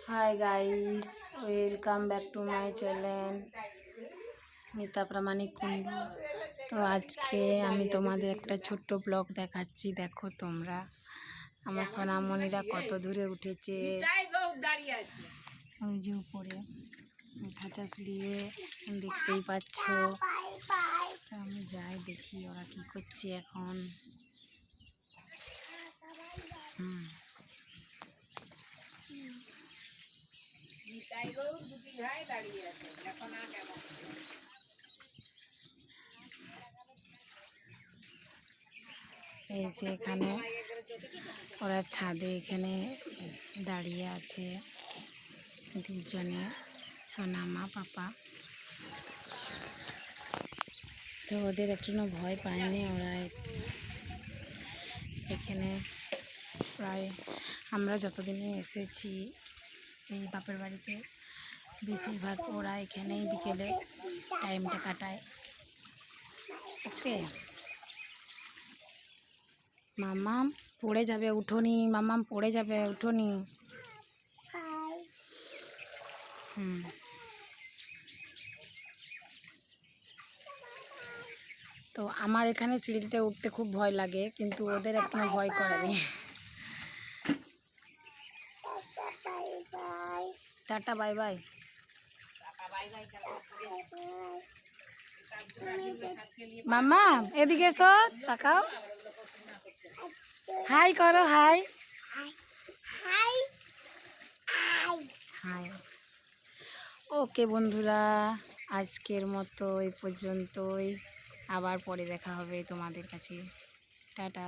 Hi guys, welcome back to my channel Mita Pramanik Kundu. তো আজকে আমি তোমাদের একটা ছোট্ট ব্লগ দেখাচ্ছি। দেখো তোমরা আমার সোনামণিরা কত দূরে উঠেছে, ওই যে উপরে খাঁচাস দিয়ে দেখতেই পাচ্ছ। আমি যাই দেখি ওরা কি করছে এখন। এই যে এখানে ওরা ছাদে এখানে দাঁড়িয়ে আছে দুজনে, সোনামা পাপা। তো ওদের একটু ভয় পায়নি ওরা। এখানে প্রায় আমরা যতদিনে এসেছি এই বাপের বাড়িতে, বেশিরভাগ ওরা এখানেই বিকেলে টাইমটা কাটায়। ওকে মামাম পড়ে যাবে, উঠোনি মামাম পড়ে যাবে, উঠোনি। তো আমার এখানে সিঁড়িতে উঠতে খুব ভয় লাগে, কিন্তু ওদের এখনো ভয় করেনি। Tata bye bye. মামা এদিকে এসো, তাকাও, হাই করো, হাই হাই। ওকে বন্ধুরা, আজকের মতো এই পর্যন্তই। আবার পরে দেখা হবে তোমাদের কাছে। টাটা।